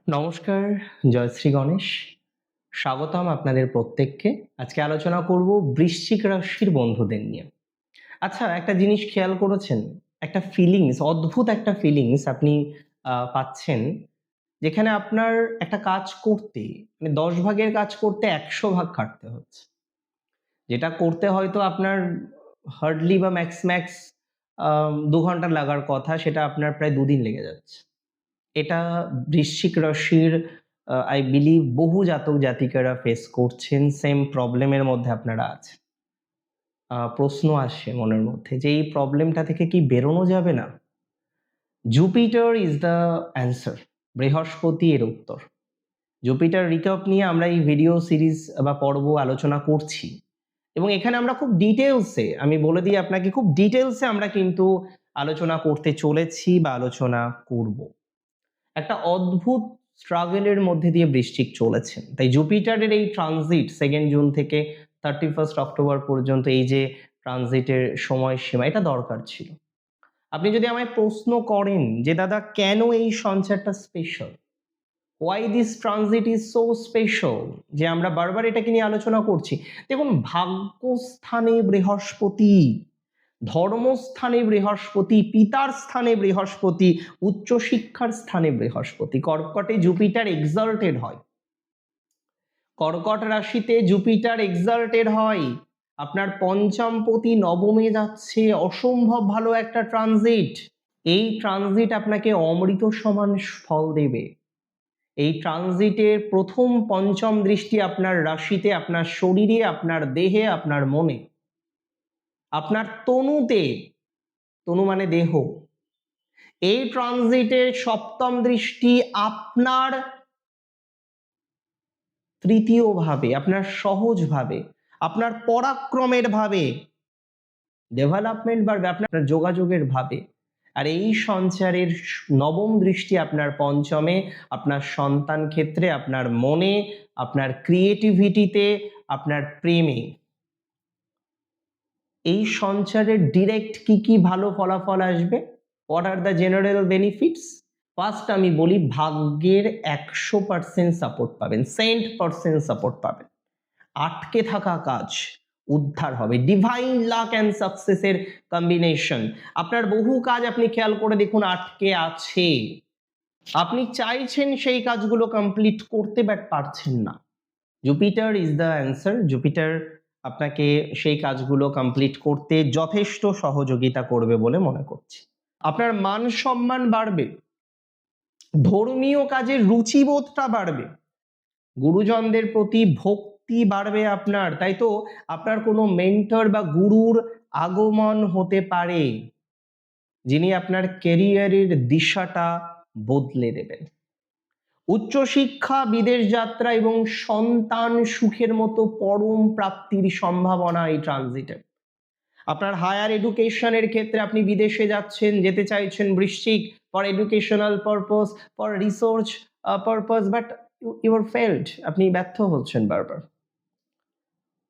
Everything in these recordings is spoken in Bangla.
নমস্কার, জয় শ্রী গণেশ। স্বাগতম আপনাদের প্রত্যেককে। আজকে আলোচনা করব বৃশ্চিক রাশির বন্ধুদের নিয়ে। আচ্ছা, একটা জিনিস খেয়াল করেছেন? একটা ফিলিংস, অদ্ভুত একটা ফিলিংস আপনি পাচ্ছেন, যেখানে আপনার একটা কাজ করতে মানে ১০ ভাগের কাজ করতে ১০০ ভাগ খাটতে হচ্ছে। যেটা করতে হয়তো আপনার হার্ডলি বা ম্যাক্স ২ ঘন্টা লাগার কথা, সেটা আপনার প্রায় ২ দিন লেগে যাচ্ছে। এটা বৃশ্চিক রাশির আই বিলিভ বহু জাতক জাতিকারা ফেস করছেন, সেম প্রবলেমের মধ্যে আপনারা আছেন। প্রশ্ন আসে মনের মধ্যে যে এই প্রবলেমটা থেকে কি বেরোনো যাবে না? Jupiter is the answer. বৃহস্পতি এর উত্তর। জুপিটার রিক্যাপ নিয়ে আমরা এই ভিডিও সিরিজ বা পর্ব আলোচনা করছি এবং এখানে আমরা খুব ডিটেইলসে, আমি বলে দিই আপনাকে, খুব ডিটেইলসে আমরা কিন্তু আলোচনা করতে চলেছি বা আলোচনা করব। একটা অদ্ভুত স্ট্রাগলের মধ্যে দিয়ে বৃশ্চিক চলেছেন। তাই জুপিটারের এই ট্রানজিট 2nd জুন থেকে 31 অক্টোবর পর্যন্ত, এই যে ট্রানজিটের সময়সীমা, এটা দরকার ছিল। আপনি যদি আমায় প্রশ্ন করেন যে দাদা কেন এই সঞ্চারটা special? Why this transit is so special? যে আমরা বারবার এটাকে নিয়ে আলোচনা করছি। দেখুন, ভাগ্যস্থানে বৃহস্পতি, ধর্মস্থানে বৃহস্পতি, পিতার স্থানে বৃহস্পতি, উচ্চশিক্ষার স্থানে বৃহস্পতি। কর্কটে জুপিটার এক্সাল্টেড হয়, কর্কট রাশিতে জুপিটার এক্সাল্টেড হয়। আপনার পঞ্চমপতি নবমে যাচ্ছে, অসম্ভব ভালো একটা ট্রানজিট। এই ট্রানজিট আপনাকে অমৃত সমান ফল দেবে। এই ট্রানজিটের প্রথম পঞ্চম দৃষ্টি আপনার রাশিতে, আপনার শরীরে, আপনার দেহে, আপনার মনে, আপনার তনুতে, তনু মানে দেহ। এই ট্রানজিটের সপ্তম দৃষ্টি আপনার তৃতীয় ভাবে, আপনার সহজ ভাবে, আপনার পরাক্রমের ভাবে, ডেভেলপমেন্ট বাড়বে, আপনার যোগাযোগের ভাবে। আর এই সঞ্চারের নবম দৃষ্টি আপনার পঞ্চমে, আপনার সন্তান ক্ষেত্রে, আপনার মনে, আপনার ক্রিয়েটিভিটিতে, আপনার প্রেমে। এই সঞ্চারের ডিরেক্ট কি কি ভালো ফলাফল আসবে? What are the general benefits? First আমি বলি, ভাগ্যের ১০০% সাপোর্ট পাবেন, 100% সাপোর্ট পাবেন। আটকে থাকা কাজ উদ্ধার হবে। ডিভাইন লাক অ্যান্ড সাকসেসের কম্বিনেশন। আপনার বহু কাজ আপনি খেয়াল করে দেখুন আটকে আছে, আপনি চাইছেন সেই কাজগুলো কমপ্লিট করতে, বাট পারছেন না। Jupiter is the answer. Jupiter আপনাকে সেই কাজগুলো কমপ্লিট করতে যথেষ্ট সহযোগিতা করবে বলে মনে করছি। আপনার মান সম্মান বাড়বে, ধর্মীয় কাজের রুচিবোধটা বাড়বে, গুরুজনদের প্রতি ভক্তি বাড়বে আপনার। তাই তো আপনার কোনো মেন্টর বা গুরুর আগমন হতে পারে, যিনি আপনার ক্যারিয়ারের দিশাটা বদলে দেবেন। উচ্চশিক্ষা, বিদেশ যাত্রা এবং সন্তান সুখের মতো পরম প্রাপ্তির সম্ভাবনা এই ট্রানজিটে। আপনার হায়ার এডুকেশনের ক্ষেত্রে আপনি বিদেশে যাচ্ছেন, যেতে চাইছেন বৃশ্চিক, for educational purpose, for research purpose, but you are failed. আপনি ব্যর্থ হচ্ছেন বারবার।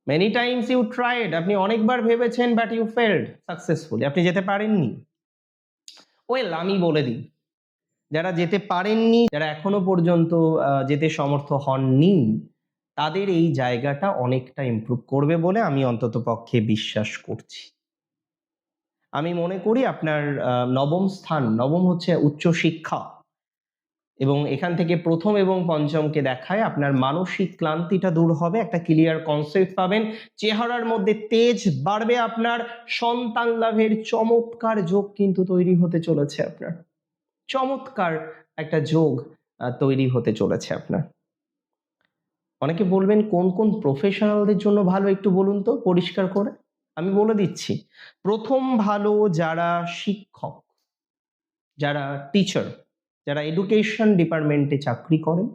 মেনি টাইমস ইউ ট্রাইড, আপনি অনেকবার ভেবেছেন, বাট ইউ ফেলড সাকসেসফুলি, আপনি যেতে পারেননি। ওয়েল, আমি বলে দিই, যারা যেতে পারেননি, যারা এখনো পর্যন্ত যেতে সমর্থ হননি, তাদের এই জায়গাটা অনেকটা ইমপ্রুভ করবে বলে আমি অন্তত পক্ষে বিশ্বাস করছি। আমি মনে করি আপনার নবম স্থান, নবম হচ্ছে উচ্চশিক্ষা, এবং এখান থেকে প্রথম এবং পঞ্চমকে দেখায় আপনার মানসিক ক্লান্তিটা দূর হবে, একটা ক্লিয়ার কনসেপ্ট পাবেন, চেহারার মধ্যে তেজ বাড়বে, আপনার সন্তান লাভের চমৎকার যোগ কিন্তু তৈরি হতে চলেছে। আপনার চমৎকার একটা যোগ তৈরি হতে চলেছে আপনার। অনেকে বলবেন কোন কোন প্রফেশনালদের জন্য ভালো, একটু বলুন তো পরিষ্কার করে। আমি বলে দিচ্ছি, প্রথম ভালো যারা শিক্ষক, যারা টিচার, যারা এডুকেশন ডিপার্টমেন্টে চাকরি করেন,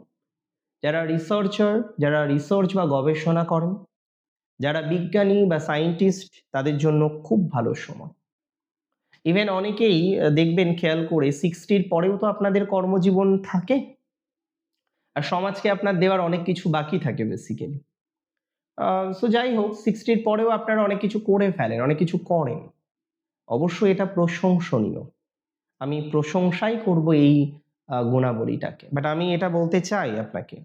যারা রিসার্চার, যারা রিসার্চ বা গবেষণা করেন, যারা বিজ্ঞানী বা সায়েন্টিস্ট, তাদের জন্য খুব ভালো সময়। ইভেন অনেকেই দেখবেন খেয়াল করে 60-র পরেও তো আপনাদের কর্মজীবন থাকে, আর সমাজকে আপনার দেওয়ার অনেক কিছু বাকি থাকে বেসিক্যালি। সো যাই হোক, 60-র পরেও আপনারা অনেক কিছু করে ফেলেন, অনেক কিছু করেন। অবশ্যই এটা প্রশংসনীয়। আমি প্রশংসাই করব এই গুণাবলীটাকে। বাট আমি এটা বলতে চাই আপনাকে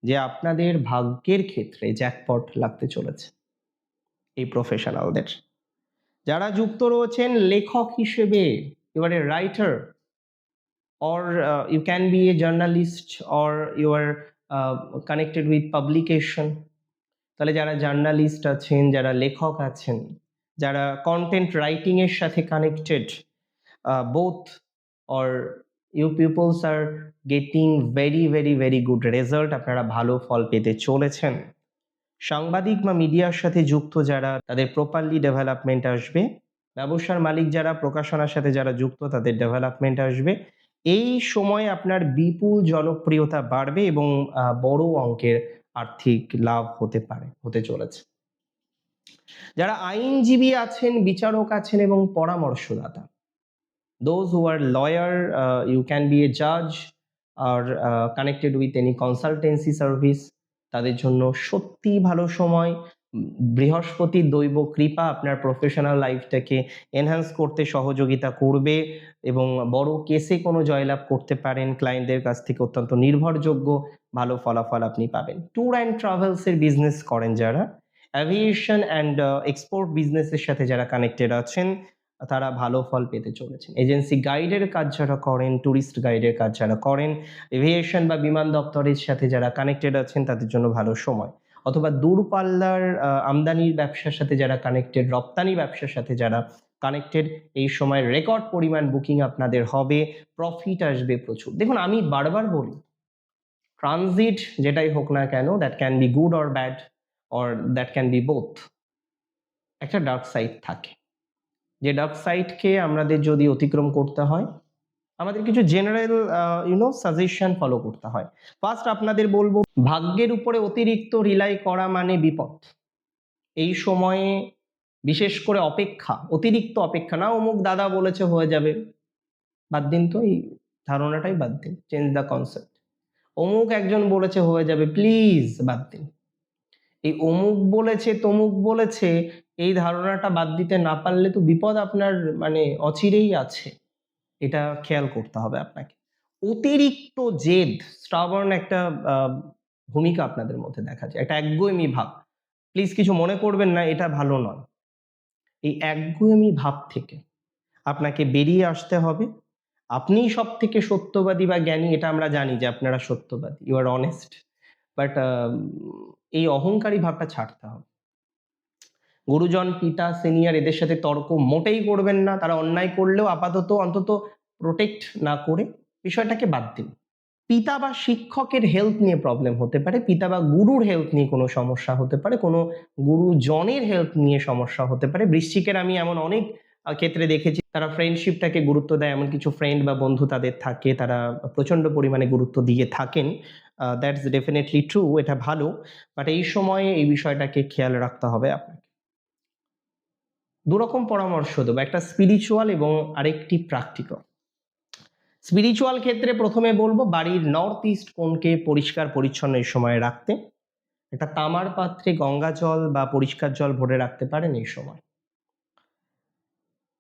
যে আপনাদের ভাগ্যের ক্ষেত্রে জ্যাকপট লাগতে চলেছে এই প্রফেশনালদের। যারা যুক্ত রয়েছেন লেখক হিসেবে, you are a writer or you can be a journalist or you are connected with publication, তাহলে যারা জার্নালিস্ট আছেন, যারা লেখক আছেন, যারা কন্টেন্ট রাইটিং এর সাথে connected, both or you peoples are getting very good result, আপনারা ভালো ফল পেতে চলেছেন। সাংবাদিক বা মিডিয়ার সাথে যুক্ত যারা, তাদের প্রপারলি ডেভেলপমেন্ট আসবে। ব্যবসার মালিক যারা, প্রকাশনার সাথে যারা যুক্ত, তাদের ডেভেলপমেন্ট আসবে। এই সময় আপনার বিপুল জনপ্রিয়তা বাড়বে এবং বড় অঙ্কের আর্থিক লাভ হতে চলেছে। যারা আইনজীবী আছেন, বিচারক আছেন এবং পরামর্শদাতা, those who are lawyer, you can be a judge or connected with any consultancy service, তাদের জন্য সত্যি ভালো সময়। বৃহস্পতির দৈব কৃপা আপনার প্রফেশনাল লাইফটাকে এনহ্যান্স করতে সহযোগিতা করবে এবং বড় কেসে কোনো জয়লাভ করতে পারেন। ক্লায়েন্টদের কাছ থেকে অত্যন্ত নির্ভরযোগ্য ভালো ফলাফল আপনি পাবেন। ট্যুর অ্যান্ড ট্রাভেলসের বিজনেস করেন যারা, অ্যাভিয়েশন অ্যান্ড এক্সপোর্ট বিজনেসের সাথে যারা কানেক্টেড আছেন, তারা ভালো ফল পেতে চলেছেন। এজেন্সি গাইডের কাজ যারা করেন, ট্যুরিস্ট গাইডের কাজ যারা করেন, এভিয়েশন বা বিমান দপ্তরের সাথে যারা কানেক্টেড আছেন, তাদের জন্য ভালো সময়। অথবা দূরপাল্লার আমদানির ব্যবসার সাথে যারা কানেক্টেড, রপ্তানি ব্যবসার সাথে যারা কানেক্টেড, এই সময় রেকর্ড পরিমাণ বুকিং আপনাদের হবে, প্রফিট আসবে প্রচুর। দেখুন, আমি বারবার বলি, ট্রানজিট যেটাই হোক না কেন, that can be good or bad or that can be both, একটা ডার্ক সাইড থাকে। যে ডার্ক সাইডকে আমাদের যদি অতিক্রম করতে হয়, আমাদের কিছু জেনারেল সাজেশন ফলো করতে হয়। ফার্স্ট আপনাদের বলবো, ভাগ্যের উপরে অতিরিক্ত রিলাই করা মানে বিপদ। এই সময়ে বিশেষ করে অতিরিক্ত অপেক্ষা না, অমুক দাদা বলেছে হয়ে যাবে, বাদ দিন তো, এই ধারণাটাই বাদ দিন, চেঞ্জ দ্য কনসেপ্ট। অমুক একজন বলেছে হয়ে যাবে, প্লিজ বাদ দিন। এই অমুক বলেছে, তমুক বলেছে, এই ধারণাটা বাদ দিতে না পারলে তো বিপদ আপনার অচিরেই আছে। এটা খেয়াল করতে হবে আপনাকে। অতিরিক্ত জেদ, স্টাবার্ন একটা ভূমিকা আপনাদের মধ্যে দেখা যায়, একটা একগুঁয়েমি ভাব। প্লিজ কিছু মনে করবেন না, এটা ভালো নয়। এই একগুঁয়েমি ভাব থেকে আপনাকে বেরিয়ে আসতে হবে। আপনি সব থেকে সত্যবাদী বা জ্ঞানী, এটা আমরা জানি যে আপনারা সত্যবাদী, ইউ আর অনেস্ট, বাট এই অহংকারী ভাবটা ছাড়তে হবে। গুরুজন, পিতা, সিনিয়র, এদের সাথে তর্ক মোটেই করবেন না। তারা অন্যায় করলেও আপাতত অন্তত প্রোটেক্ট না করে বিষয়টাকে বাদ দিন। পিতা বা শিক্ষকের হেলথ নিয়ে প্রবলেম হতে পারে, পিতা বা গুরুর হেলথ নিয়ে কোনো সমস্যা হতে পারে, কোনো গুরুজনের হেলথ নিয়ে সমস্যা হতে পারে। বৃশ্চিকের আমি এমন অনেক ক্ষেত্রে দেখেছি, তারা ফ্রেন্ডশিপটাকে গুরুত্ব দেয়, এমন কিছু ফ্রেন্ড বা বন্ধু তাদের থাকে, তারা প্রচন্ড পরিমাণে গুরুত্ব দিয়ে থাকেন। দ্যাটস ডেফিনেটলি ট্রু, এটা ভালো, বাট এই সময়ে এই বিষয়টাকে খেয়াল রাখতে হবে আপনাকে। দুরকম পরামর্শ দেবো, একটা স্পিরিচুয়াল এবং আরেকটি প্র্যাকটিক্যাল। স্পিরিচুয়াল ক্ষেত্রে প্রথমে বলবো, বাড়ির নর্থ ইস্ট কোণকে পরিষ্কার পরিচ্ছন্ন এই সময় রাখতে। একটা তামার পাত্রে গঙ্গা জল বা পরিষ্কার জল ভরে রাখতে পারেন এই সময়।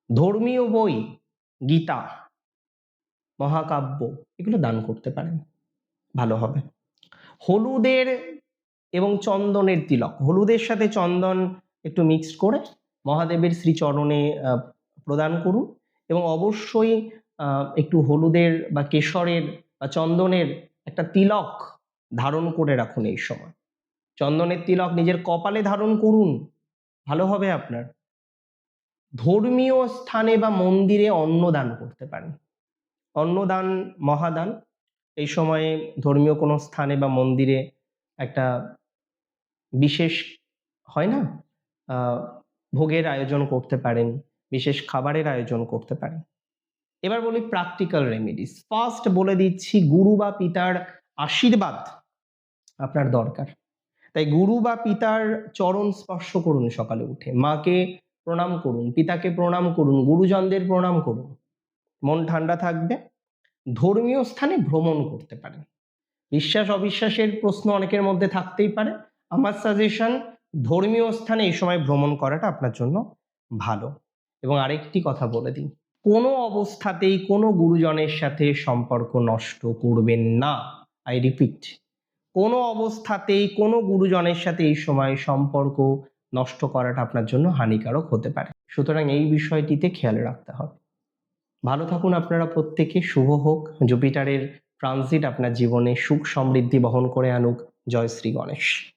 ধর্মীয় বই, গীতা, মহাকাব্য, এগুলো দান করতে পারেন, ভালো হবে। হলুদের এবং চন্দনের তিলক, হলুদের সাথে চন্দন একটু মিক্সড করে মহাদেবের শ্রীচরণে প্রদান করুন এবং অবশ্যই একটু হলুদের বা কেশরের বা চন্দনের একটা তিলক ধারণ করে রাখুন এই সময়। চন্দনের তিলক নিজের কপালে ধারণ করুন, ভালো হবে আপনার। ধর্মীয় স্থানে বা মন্দিরে অন্নদান করতে পারেন, অন্নদান মহাদান। এই সময়ে ধর্মীয় কোনো স্থানে বা মন্দিরে একটা বিশেষ হয় না, ভোগের আয়োজন করতে পারেন, বিশেষ খাবারের আয়োজন করতে পারেন। এবার বলি প্র্যাকটিক্যাল রেমেডিস। ফার্স্ট বলে দিচ্ছি, গুরু বা পিতার আশীর্বাদ আপনার দরকার। তাই গুরু বা পিতার চরণ স্পর্শ করুন সকালে উঠে, মাকে প্রণাম করুন, পিতাকে প্রণাম করুন, গুরুজনদের প্রণাম করুন, মন ঠান্ডা থাকবে। ধর্মীয় স্থানে ভ্রমণ করতে পারেন। বিশ্বাস অবিশ্বাসের প্রশ্ন অনেকের মধ্যে থাকতেই পারে, আমার সাজেশন ধর্মীয় স্থানে এই সময় ভ্রমণ করাটা আপনার জন্য ভালো। এবং আরেকটি কথা বলে দিই, কোনো অবস্থাতেই কোনো গুরুজনের সাথে সম্পর্ক নষ্ট করবেন না। আই রিপিট, কোনো অবস্থাতেই কোনো গুরুজনের সাথে এই সময় সম্পর্ক নষ্ট করাটা আপনার জন্য হানিকারক হতে পারে। সুতরাং এই বিষয়টিতে খেয়াল রাখতে হবে। ভালো থাকুন আপনারা প্রত্যেকে। শুভ হোক। জুপিটারের ট্রানজিট আপনার জীবনে সুখ সমৃদ্ধি বহন করে আনুক। জয় শ্রী গণেশ।